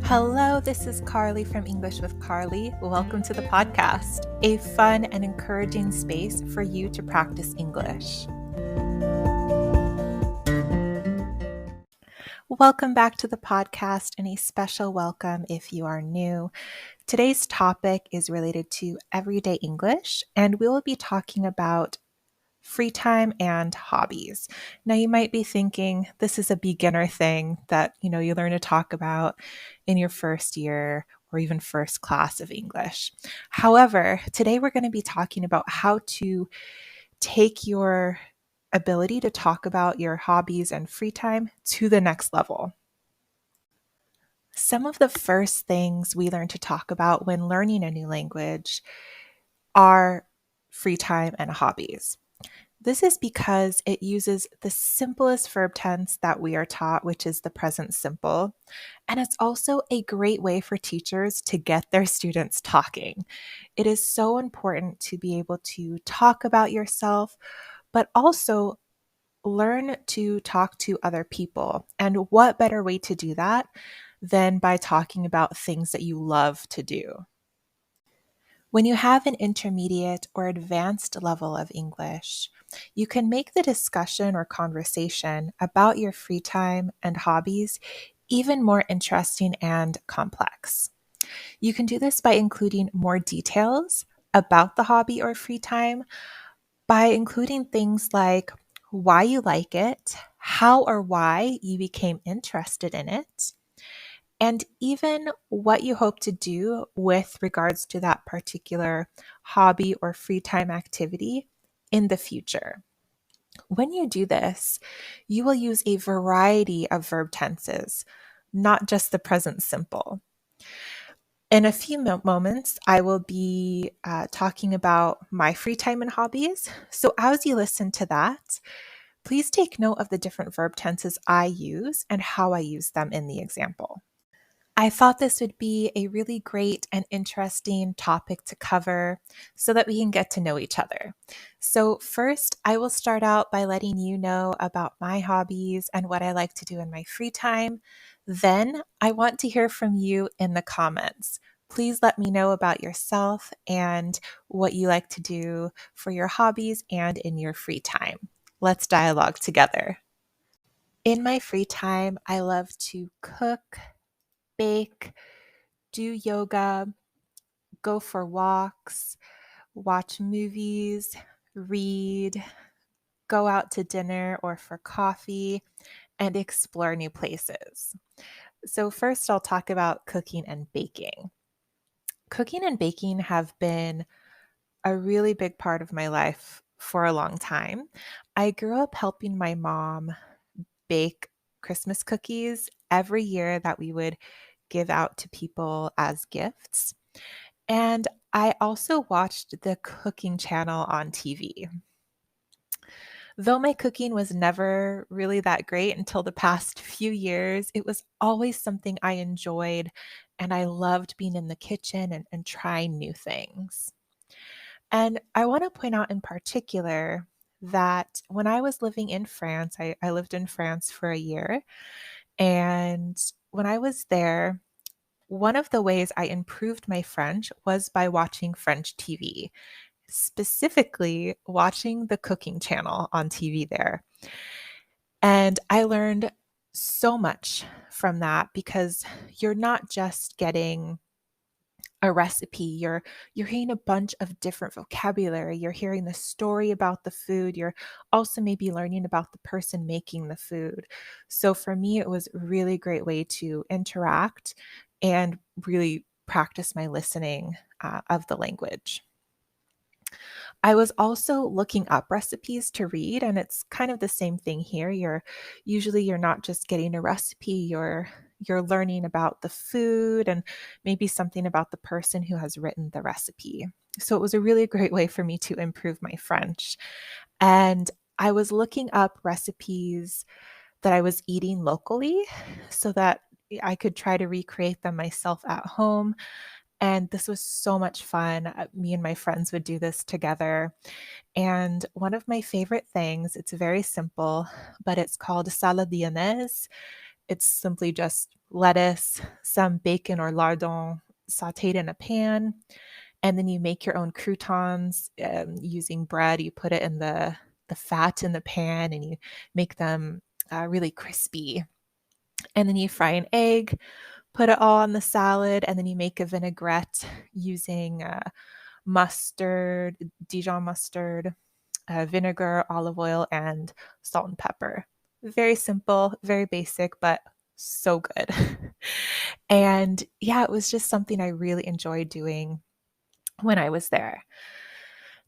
Hello, this is Carly from English with Carly. Welcome to the podcast, a fun and encouraging space for you to practice English. Welcome back to the podcast and a special welcome if you are new. Today's topic is related to everyday English, and we will be talking about free time and hobbies. Now, you might be thinking this is a beginner thing that you learn to talk about in your first year or even first class of English. However, today we're going to be talking about how to take your ability to talk about your hobbies and free time to the next level. Some of the first things we learn to talk about when learning a new language are free time and hobbies. This is because it uses the simplest verb tense that we are taught, which is the present simple. And it's also a great way for teachers to get their students talking. It is so important to be able to talk about yourself, but also learn to talk to other people. And what better way to do that than by talking about things that you love to do? When you have an intermediate or advanced level of English, you can make the discussion or conversation about your free time and hobbies even more interesting and complex. You can do this by including more details about the hobby or free time, by including things like why you like it, how or why you became interested in it, and even what you hope to do with regards to that particular hobby or free time activity in the future. When you do this, you will use a variety of verb tenses, not just the present simple. In a few moments, I will be talking about my free time and hobbies. So as you listen to that, please take note of the different verb tenses I use and how I use them in the example. I thought this would be a really great and interesting topic to cover so that we can get to know each other. So, first, I will start out by letting you know about my hobbies and what I like to do in my free time. Then, I want to hear from you in the comments. Please let me know about yourself and what you like to do for your hobbies and in your free time. Let's dialogue together. In my free time, I love to cook, bake, do yoga, go for walks, watch movies, read, go out to dinner or for coffee, and explore new places. So, first, I'll talk about cooking and baking. Cooking and baking have been a really big part of my life for a long time. I grew up helping my mom bake Christmas cookies every year that we would give out to people as gifts. And I also watched the cooking channel on TV. Though my cooking was never really that great until the past few years, it was always something I enjoyed, and I loved being in the kitchen and trying new things. And I want to point out in particular that when I was living in France, I lived in France for a year. And when I was there, one of the ways I improved my French was by watching French TV, specifically watching the cooking channel on TV there. And I learned so much from that because you're not just getting a recipe, you're hearing a bunch of different vocabulary, you're hearing the story about the food, you're also maybe learning about the person making the food. So for me, it was a really great way to interact and really practice my listening of the language. I was also looking up recipes to read, and it's kind of the same thing here. You're not just getting a recipe, you're learning about the food and maybe something about the person who has written the recipe. So it was a really great way for me to improve my French. And I was looking up recipes that I was eating locally so that I could try to recreate them myself at home. And this was so much fun. Me and my friends would do this together. And one of my favorite things, it's very simple, but it's called salad lyonnaise. It's simply just lettuce, some bacon or lardon sauteed in a pan, and then you make your own croutons using bread. You put it in the fat in the pan, and you make them really crispy. And then you fry an egg, put it all on the salad, and then you make a vinaigrette using mustard, Dijon mustard, vinegar, olive oil, and salt and pepper. Very simple, very basic, but so good. And yeah, it was just something I really enjoyed doing when I was there.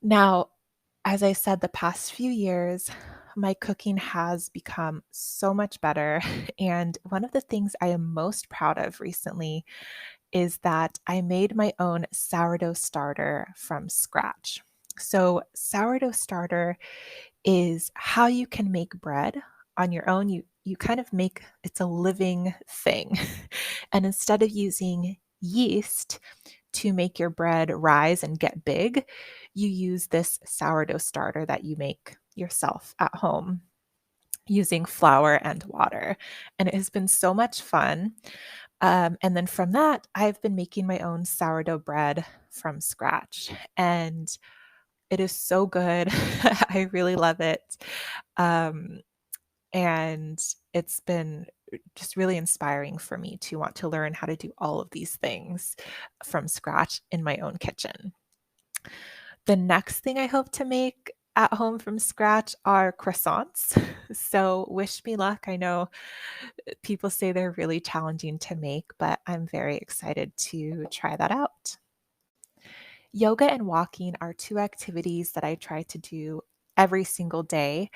Now, as I said, the past few years, my cooking has become so much better. And one of the things I am most proud of recently is that I made my own sourdough starter from scratch. So, sourdough starter is how you can make bread on your own. You kind of make it's a living thing. And instead of using yeast to make your bread rise and get big, you use this sourdough starter that you make yourself at home using flour and water. And it has been so much fun. And then from that, I've been making my own sourdough bread from scratch. And it is so good. I really love it. Um, and it's been just really inspiring for me to want to learn how to do all of these things from scratch in my own kitchen. The next thing I hope to make at home from scratch are croissants. So, wish me luck. I know people say they're really challenging to make, but I'm very excited to try that out. Yoga and walking are two activities that I try to do every single day.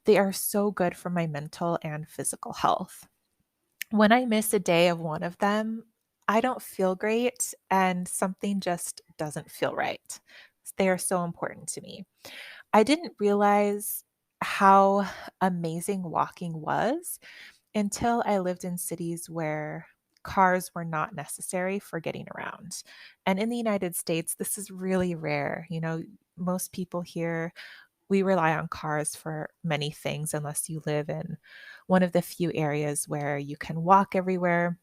They are so good for my mental and physical health. When I miss a day of one of them, I don't feel great and something just doesn't feel right. They are so important to me. I didn't realize how amazing walking was until I lived in cities where cars were not necessary for getting around. And in the United States, this is really rare. Most people here, we rely on cars for many things unless you live in one of the few areas where you can walk everywhere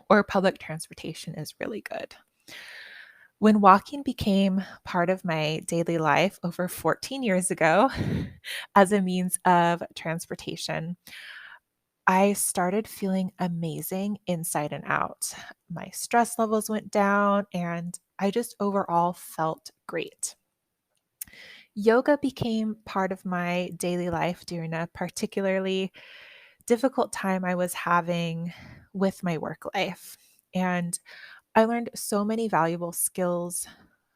or public transportation is really good. When walking became part of my daily life over 14 years ago as a means of transportation, I started feeling amazing inside and out. My stress levels went down and I just overall felt great. Yoga became part of my daily life during a particularly difficult time I was having with my work life. And I learned so many valuable skills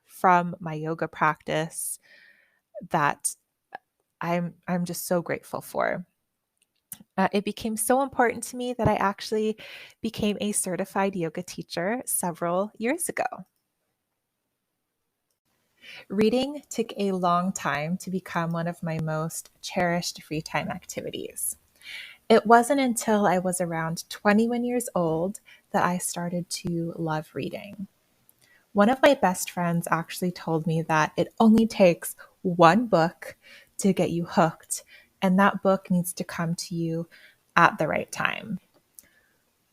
from my yoga practice that I'm just so grateful for. It became so important to me that I actually became a certified yoga teacher several years ago. Reading took a long time to become one of my most cherished free time activities. It wasn't until I was around 21 years old that I started to love reading. One of my best friends actually told me that it only takes one book to get you hooked, and that book needs to come to you at the right time.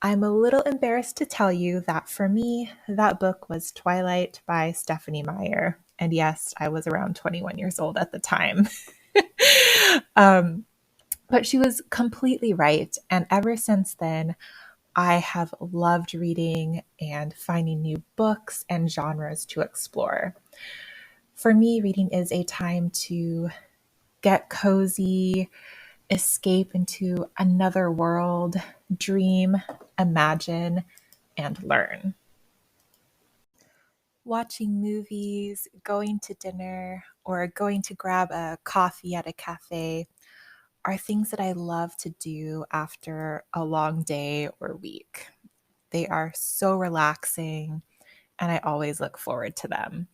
I'm a little embarrassed to tell you that for me, that book was Twilight by Stephanie Meyer. And yes, I was around 21 years old at the time. um, but she was completely right. And ever since then, I have loved reading and finding new books and genres to explore. For me, reading is a time to get cozy, escape into another world, dream, imagine, and learn. Watching movies, going to dinner, or going to grab a coffee at a cafe are things that I love to do after a long day or week. They are so relaxing, and I always look forward to them.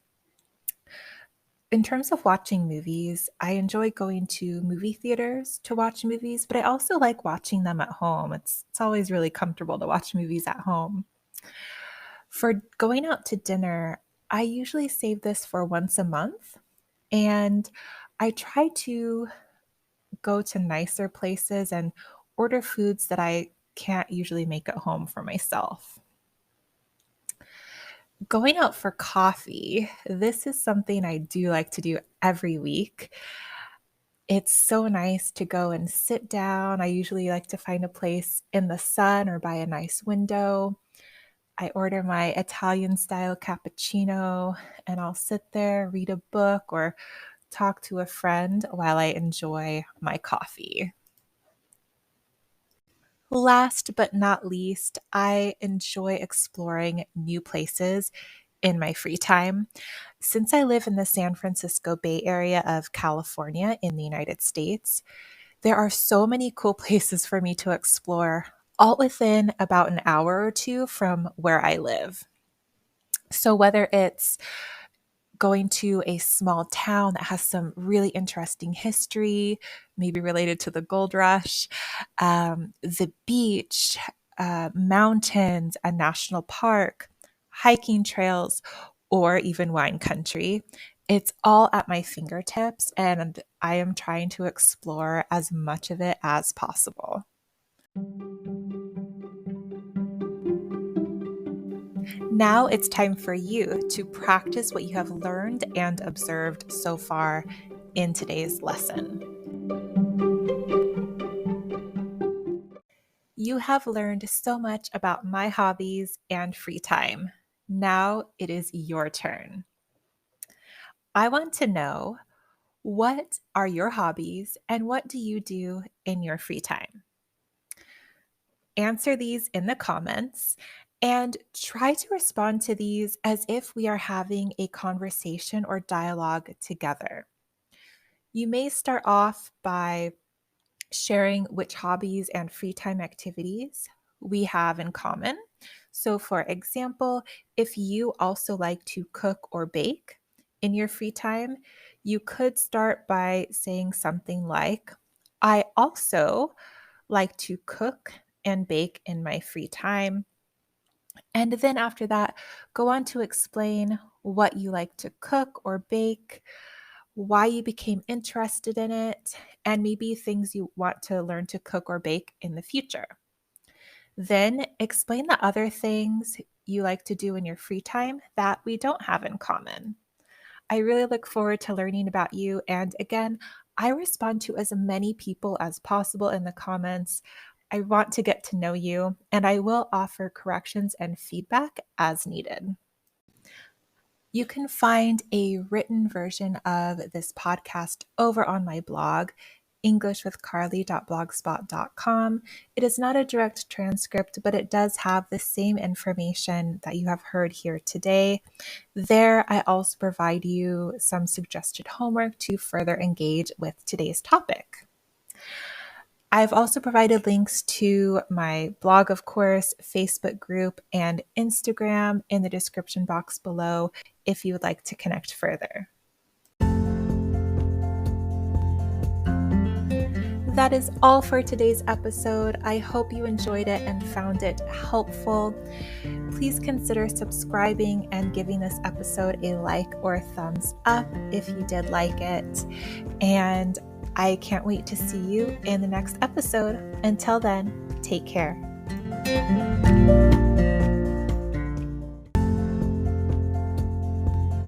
In terms of watching movies, I enjoy going to movie theaters to watch movies, but I also like watching them at home. It's always really comfortable to watch movies at home. For going out to dinner, I usually save this for once a month, and I try to go to nicer places and order foods that I can't usually make it home for myself. Going out for coffee, this is something I do like to do every week. It's so nice to go and sit down. I usually like to find a place in the sun or by a nice window. I order my Italian style cappuccino and I'll sit there, read a book, or talk to a friend while I enjoy my coffee. Last but not least, I enjoy exploring new places in my free time. Since I live in the San Francisco Bay Area of California in the United States, there are so many cool places for me to explore, all within about an hour or two from where I live. So, whether it's going to a small town that has some really interesting history, maybe related to the gold rush, the beach, mountains, a national park, hiking trails, or even wine country. It's all at my fingertips, and I am trying to explore as much of it as possible. Now it's time for you to practice what you have learned and observed so far in today's lesson. You have learned so much about my hobbies and free time. Now it is your turn. I want to know, what are your hobbies and what do you do in your free time? Answer these in the comments and try to respond to these as if we are having a conversation or dialogue together. You may start off by sharing which hobbies and free time activities we have in common. So, for example, if you also like to cook or bake in your free time, you could start by saying something like, I also like to cook and bake in my free time. And then after that, go on to explain what you like to cook or bake, why you became interested in it, and maybe things you want to learn to cook or bake in the future. Then explain the other things you like to do in your free time that we don't have in common. I really look forward to learning about you. And again, I respond to as many people as possible in the comments. I want to get to know you, and I will offer corrections and feedback as needed. You can find a written version of this podcast over on my blog, englishwithcarly.blogspot.com. It is not a direct transcript, but it does have the same information that you have heard here today. There, I also provide you some suggested homework to further engage with today's topic. I've also provided links to my blog, of course, Facebook group, and Instagram in the description box below if you would like to connect further. That is all for today's episode. I hope you enjoyed it and found it helpful. Please consider subscribing and giving this episode a like or a thumbs up if you did like it. And I can't wait to see you in the next episode. Until then, take care.